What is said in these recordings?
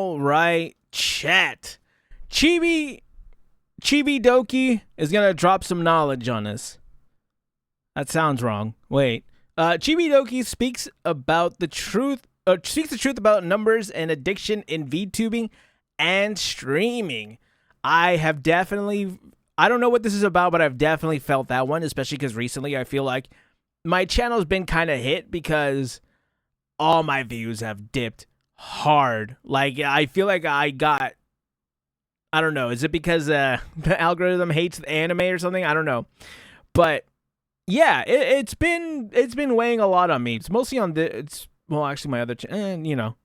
All right, chat. Chibidoki is gonna drop some knowledge on us. That sounds wrong. Wait. Chibidoki speaks about the truth. Speaks the truth about numbers and addiction in VTubing and streaming. I don't know what this is about, but I've definitely felt that one, especially because recently I feel like my channel's been kind of hit because all my views have dipped hard. Like, I feel like I don't know. Is it because the algorithm hates the anime or something? I don't know. But yeah, it's been weighing a lot on me. It's mostly on actually my other channel,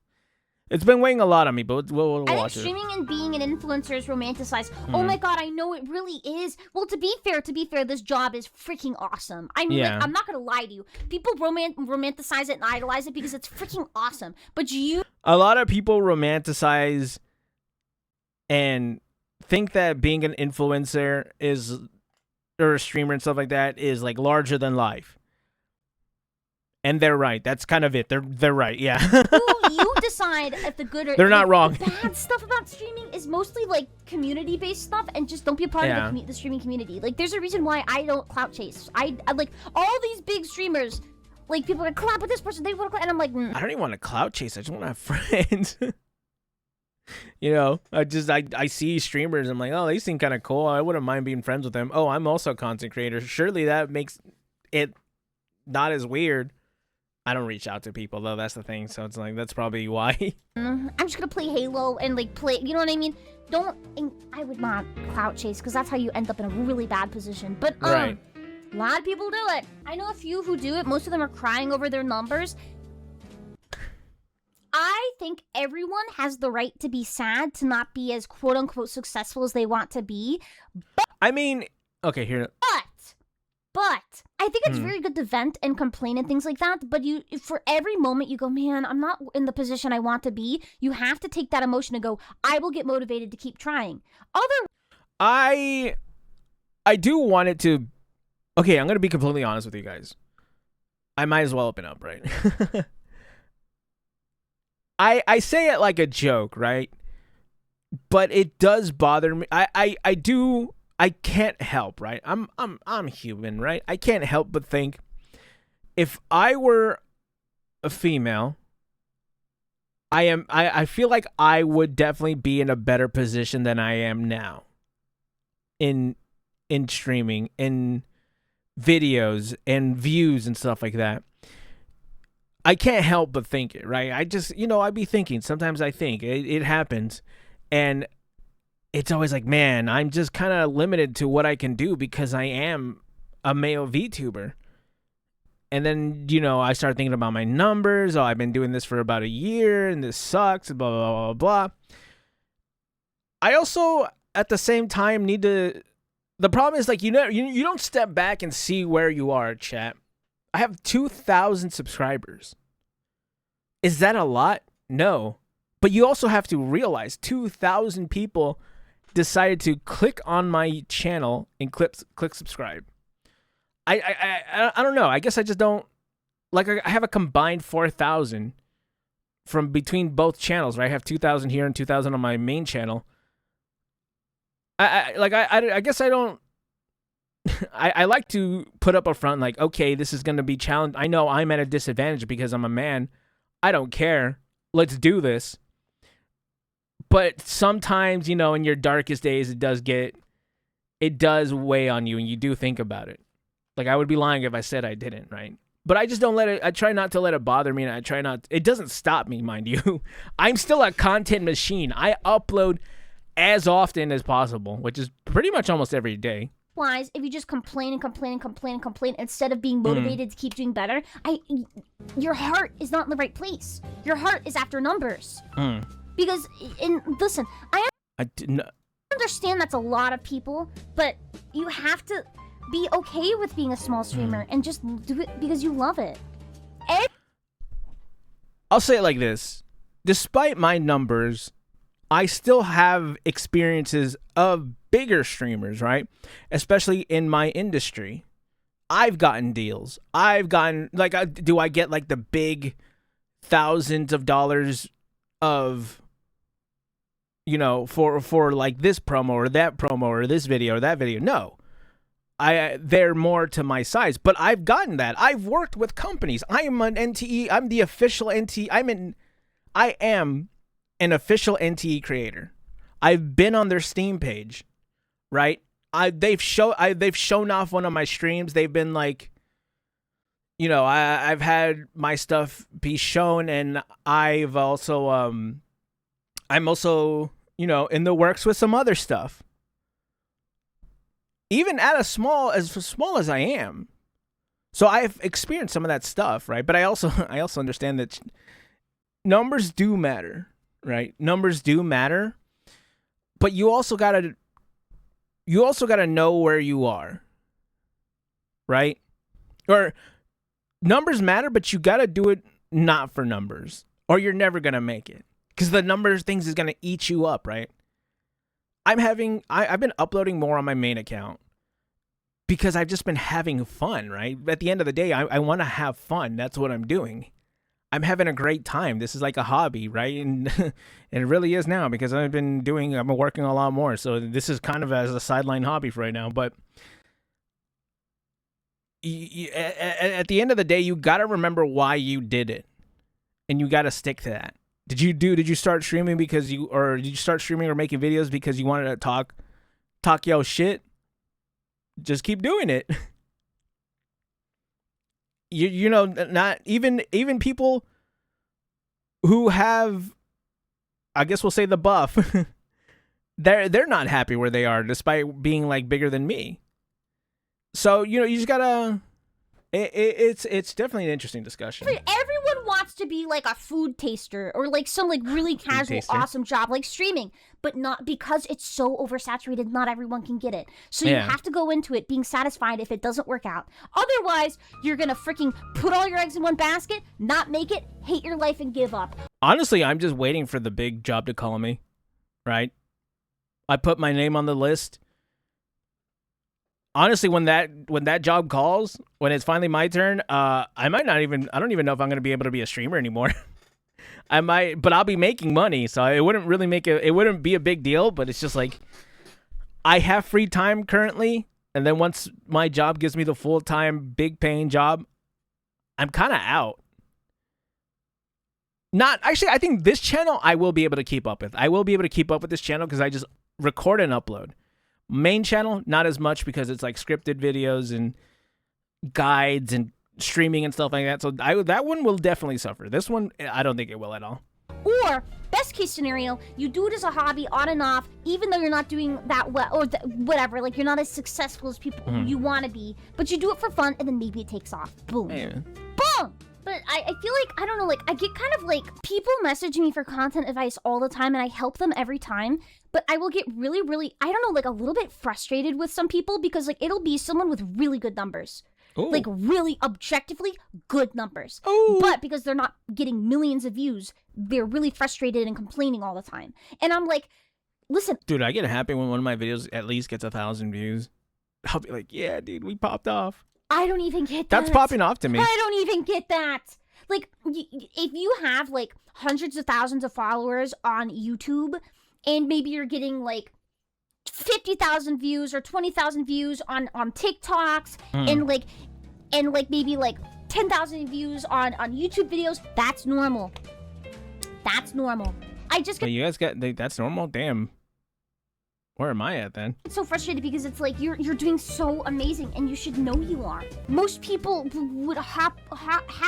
it's been weighing a lot on me, but we'll I think watch it. streaming and being an influencer is romanticized. Oh my god, I know it really is. Well, to be fair, this job is freaking awesome. I mean, like, I'm not gonna lie to you. People romanticize it and idolize it because it's freaking awesome. But a lot of people romanticize and think that being an influencer or a streamer and stuff like that is like larger than life. And they're right. That's kind of it. They're right. Yeah. you decide if the good or they're not wrong. The bad stuff about streaming is mostly like community-based stuff, and just don't be a part of the streaming community. Like, there's a reason why I don't clout chase. I like all these big streamers. Like, people are like, collab with this person. They want to, and I'm like, I don't even want to clout chase. I just want to have friends. I see streamers. I'm like, oh, they seem kind of cool. I wouldn't mind being friends with them. Oh, I'm also a content creator. Surely that makes it not as weird. I don't reach out to people, though. That's the thing. So it's like, that's probably why. I'm just going to play Halo and, like, play... You know what I mean? I would not clout chase, because that's how you end up in a really bad position. But, right. A lot of people do it. I know a few who do it. Most of them are crying over their numbers. I think everyone has the right to be sad, to not be as quote-unquote successful as they want to be. But... I mean... Okay, here... But I think it's very good to vent and complain and things like that. But for every moment you go, man, I'm not in the position I want to be. You have to take that emotion and go, I will get motivated to keep trying. I do want it to. Okay, I'm gonna be completely honest with you guys. I might as well open up, right? I say it like a joke, right? But it does bother me. I can't help, right? I'm human, right? I can't help but think, if I were a female, I feel like I would definitely be in a better position than I am now. In streaming, in videos, and views and stuff like that. I can't help but think it, right? I just, I'd be thinking. Sometimes I think it happens, and it's always like, man, I'm just kind of limited to what I can do because I am a male VTuber. And then, I start thinking about my numbers. Oh, I've been doing this for about a year, and this sucks, blah, blah, blah, blah. I also, at the same time, need to... The problem is, like, you don't step back and see where you are, chat. I have 2,000 subscribers. Is that a lot? No. But you also have to realize 2,000 people decided to click on my channel and click subscribe. I don't know. I guess I just don't, like, I have a combined 4,000 from between both channels, right? I have 2,000 here and 2,000 on my main channel. I guess I don't. I like to put up a front, like, okay, this is going to be challenged. I know I'm at a disadvantage because I'm a man. I don't care. Let's do this. But sometimes, in your darkest days, it does weigh on you, and you do think about it. Like, I would be lying if I said I didn't, right? But I just don't let it, I try not to let it bother me, and it doesn't stop me, mind you. I'm still a content machine. I upload as often as possible, which is pretty much almost every day. If you just complain and complain and complain and complain instead of being motivated to keep doing better, your heart is not in the right place. Your heart is after numbers. Because, listen, I understand that's a lot of people, but you have to be okay with being a small streamer and just do it because you love it. I'll say it like this. Despite my numbers, I still have experiences of bigger streamers, right? Especially in my industry. I've gotten deals. I've gotten, like, do I get, like, the big thousands of dollars of you know, for like this promo or that promo or this video or that video. No. They're more to my size, but I've gotten that. I've worked with companies. I am an NTE. I'm the official NTE. I am an official NTE creator. I've been on their Steam page, right? They've shown off one of my streams. They've been like, you know, I've had my stuff be shown, and I've also I'm also, you know, in the works with some other stuff. Even at as small as I am. So I've experienced some of that stuff, right? But I also understand that numbers do matter, right? Numbers do matter. But you also gotta know where you are. Right? Or numbers matter, but you gotta do it not for numbers. Or you're never gonna make it. Because the numbers things is gonna eat you up, right? I've been uploading more on my main account because I've just been having fun, right? At the end of the day, I want to have fun. That's what I'm doing. I'm having a great time. This is like a hobby, right? And it really is now because I've been working a lot more. So this is kind of as a sideline hobby for right now. But at the end of the day, you got to remember why you did it. And you got to stick to that. Did you start streaming did you start streaming or making videos because you wanted to talk yo shit? Just keep doing it. You know, not even people who have, I guess we'll say, the buff, they're not happy where they are despite being like bigger than me. So, you know, you just gotta it's definitely an interesting discussion. Everyone wants to be like a food taster or like some like really casual awesome job like streaming, but not because it's so oversaturated. Not everyone can get it, so you have to go into it being satisfied if it doesn't work out. Otherwise you're gonna freaking put all your eggs in one basket, not make it, hate your life, and give up. Honestly, I'm just waiting for the big job to call me, right? I put my name on the list. Honestly, when that job calls, when it's finally my turn, I don't even know if I'm going to be able to be a streamer anymore. I might, but I'll be making money, so it wouldn't really it wouldn't be a big deal, but it's just like, I have free time currently, and then once my job gives me the full-time, big-paying job, I'm kind of out. I think this channel I will be able to keep up with. I will be able to keep up with this channel because I just record and upload. Main channel, not as much because it's like scripted videos and guides and streaming and stuff like that. So that one will definitely suffer. This one, I don't think it will at all. Or, best case scenario, you do it as a hobby on and off, even though you're not doing that well, or whatever, like you're not as successful as people you want to be, but you do it for fun, and then maybe it takes off. Boom. Hey. Boom! But I feel like, I don't know, like, I get kind of like, people message me for content advice all the time, and I help them every time, but I will get really, really, I don't know, like, a little bit frustrated with some people, because, like, it'll be someone with really good numbers. Ooh. Like, really objectively good numbers. Ooh. But because they're not getting millions of views, they're really frustrated and complaining all the time. And I'm like, listen. Dude, I get happy when one of my videos at least gets 1,000 views. I'll be like, yeah, dude, we popped off. I don't even get that. That's popping off to me. I don't even get that. Like, if you have, like, hundreds of thousands of followers on YouTube, and maybe you're getting, like, 50,000 views or 20,000 views on TikToks, and maybe, like, 10,000 views on YouTube videos, that's normal. That's normal. I just get... You guys that's normal? Damn. Where am I at then? It's so frustrated because it's like you're doing so amazing and you should know you are. Most people would hack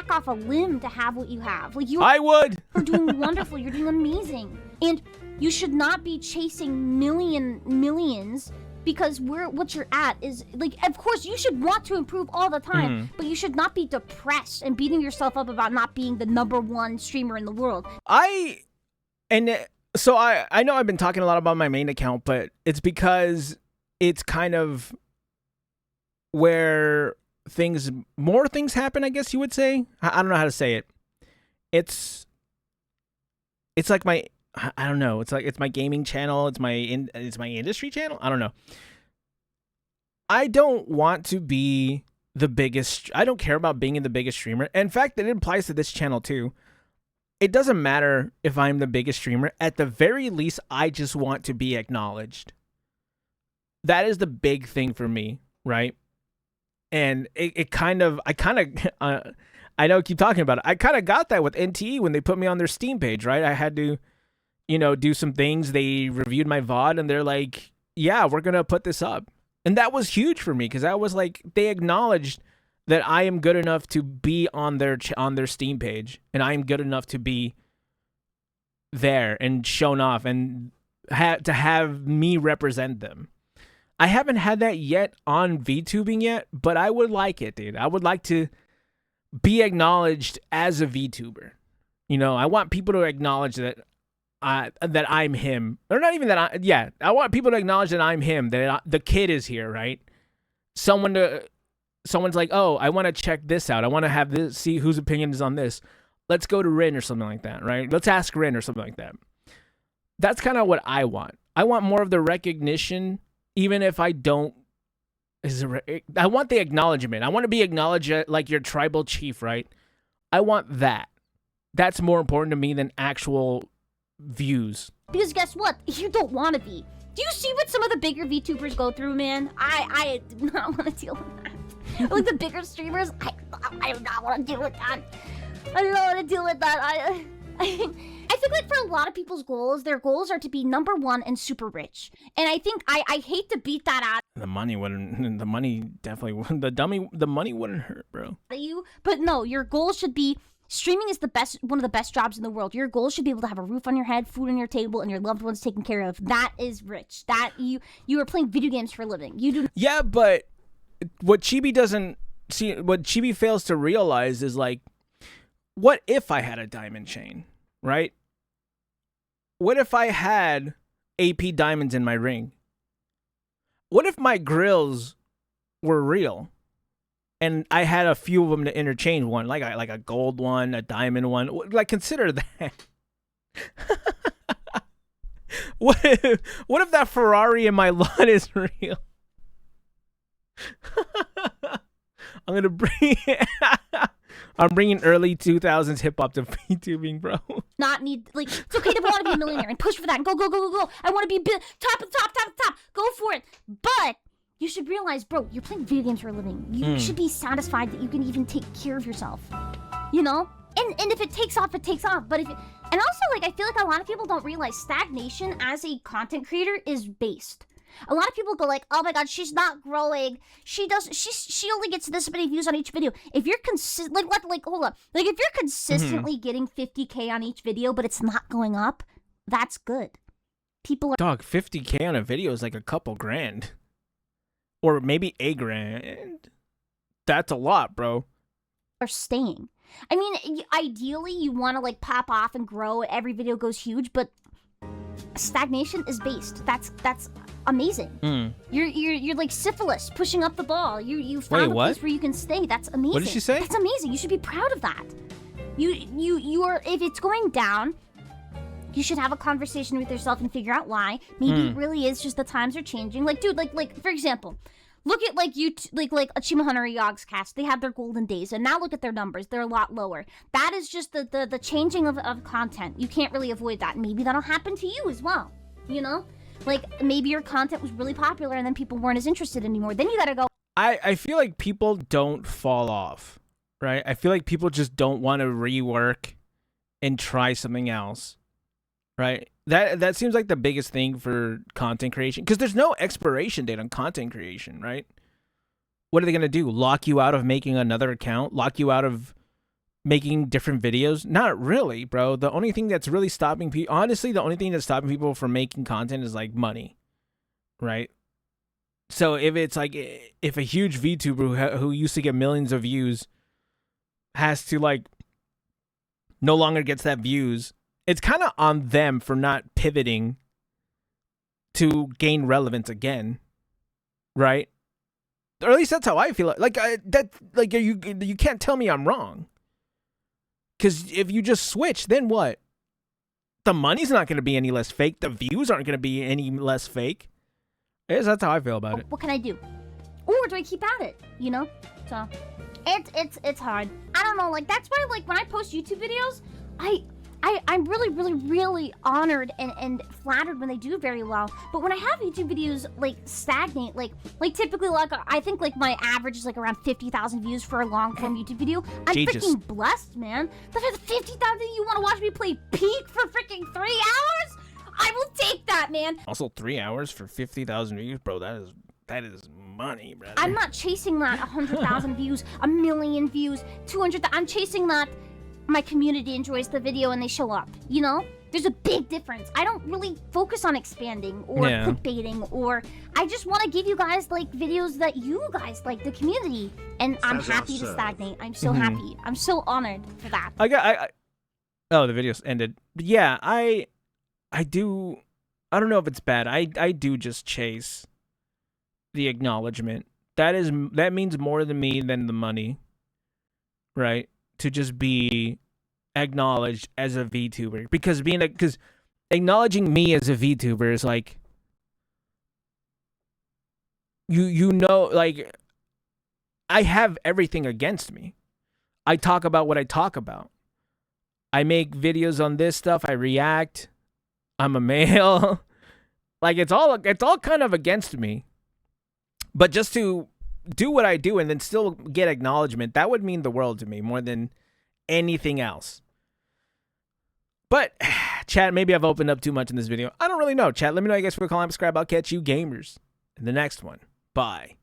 off a limb to have what you have. Like I would. You're doing wonderful. You're doing amazing. And you should not be chasing millions because what you're at is like, of course you should want to improve all the time, but you should not be depressed and beating yourself up about not being the #1 streamer in the world. So I know I've been talking a lot about my main account, but it's because it's kind of where more things happen, I guess you would say. I don't know how to say it. It's like I don't know. It's my gaming channel. It's my industry channel. I don't know. I don't want to be the biggest. I don't care about being the biggest streamer. In fact, it applies to this channel too. it doesn't matter if I'm the biggest streamer. At the very least, I just want to be acknowledged. That is the big thing for me, right? And I know I keep talking about it. I kind of got that with NTE when they put me on their Steam page, right? I had to, do some things. They reviewed my VOD and they're like, yeah, we're going to put this up. And that was huge for me because I was like, they acknowledged that I am good enough to be on their Steam page, and I am good enough to be there and shown off and to have me represent them. I haven't had that yet on VTubing yet, but I would like it, dude. I would like to be acknowledged as a VTuber. I want people to acknowledge that I'm him, or not even that. I want people to acknowledge that I'm him. That the kid is here, right? Someone's like, oh, I want to check this out. I want to have this, see whose opinion is on this. Let's go to Rin or something like that, right? Let's ask Rin or something like that. That's kind of what I want. I want more of the recognition, even if I don't. I want the acknowledgement. I want to be acknowledged like your tribal chief, right? I want that. That's more important to me than actual views. Because guess what? You don't want to be. Do you see what some of the bigger VTubers go through, man? I do not want to deal with that. Like the bigger streamers, I do not want to deal with that. I don't want to deal with that. I think like for a lot of people's goals, their goals are to be #1 and super rich. And I think I hate to beat that out. The money definitely wouldn't. The money wouldn't hurt, bro. But no, your goal should be streaming is one of the best jobs in the world. Your goal should be able to have a roof on your head, food on your table, and your loved ones taken care of. That is rich. That you are playing video games for a living. You do. Yeah, but what Chibi doesn't see, what Chibi fails to realize is like, what if I had a diamond chain, right? What if I had AP diamonds in my ring? What if my grills were real? And I had a few of them to interchange, one like a gold one, a diamond one. Like, consider that. What if that Ferrari in my lot is real? I'm bringing early 2000s hip hop to VTubing, bro. Not need, like, it's okay to want to be a millionaire and push for that and go. I want to be top. Go for it. But you should realize, bro, you're playing video games for a living. You should be satisfied that you can even take care of yourself. And if it takes off, it takes off. But and also, like, I feel like a lot of people don't realize stagnation as a content creator is based. A lot of people go like, oh my god, she's not growing. She only gets this many views on each video. If you're hold up. Like, if you're consistently getting 50K on each video, but it's not going up, that's good. People are— Dog, 50K on a video is like a couple grand. Or maybe $1,000. That's a lot, bro. Are staying. I mean, ideally, you want to like pop off and grow. Every video goes huge, but stagnation is based. That's amazing. You're like syphilis pushing up the ball. You found a place where you can stay. That's amazing. What did she say? That's amazing. You should be proud of that. You are, if it's going down, you should have a conversation with yourself and figure out why. Maybe it really is just the times are changing. Like, dude, like for example, look at like Achievement Hunter or Yogscast. They had their golden days, and now look at their numbers. They're a lot lower. That is just the changing of content. You can't really avoid that. Maybe that'll happen to you as well. Like, maybe your content was really popular and then people weren't as interested anymore. Then you gotta go. I feel like people don't fall off, right? I feel like people just don't want to rework and try something else, right? That seems like the biggest thing for content creation, because there's no expiration date on content creation, right? What are they going to do? Lock you out of making another account? Lock you out of making different videos? Not really, bro. The only thing that's really stopping people, honestly, the only thing that's stopping people from making content is like money, right? So if it's like, if a huge VTuber who used to get millions of views has to like no longer gets that views, it's kind of on them for not pivoting to gain relevance again, right? Or at least that's how I feel. You can't tell me I'm wrong. Because if you just switch, then what? The money's not going to be any less fake. The views aren't going to be any less fake. That's how I feel about it. What can I do? Or do I keep at it? So it's hard. I don't know. Like, that's why, like, when I post YouTube videos, I'm really, really, really honored and flattered when they do very well. But when I have YouTube videos like stagnate, like typically, like I think like my average is like around 50,000 views for a long form YouTube video. I'm freaking blessed, man. That has 50,000. You want to watch me play Peak for freaking 3 hours? I will take that, man. Also, 3 hours for 50,000 views, bro. That is money, brother. I'm not chasing that 100,000 views, 1,000,000 views, 200,000. I'm chasing that my community enjoys the video and they show up, you know? There's a big difference. I don't really focus on expanding or clickbaiting, or I just want to give you guys like videos that you guys like, the community. And I'm happy to stagnate. I'm so happy. I'm so honored for that. Oh, the video's ended. But yeah, I don't know if it's bad. I do just chase the acknowledgement. That means more to me than the money, right? To just be acknowledged as a VTuber, because acknowledging me as a VTuber is like, you know, like I have everything against me. I talk about what I talk about. I make videos on this stuff. I react. I'm a male. Like it's all kind of against me. But just to do what I do and then still get acknowledgement, that would mean the world to me more than anything else. But chat, maybe I've opened up too much in this video. I don't really know. Chat, let me know. I guess we're calling, subscribe. I'll catch you gamers in the next one. Bye.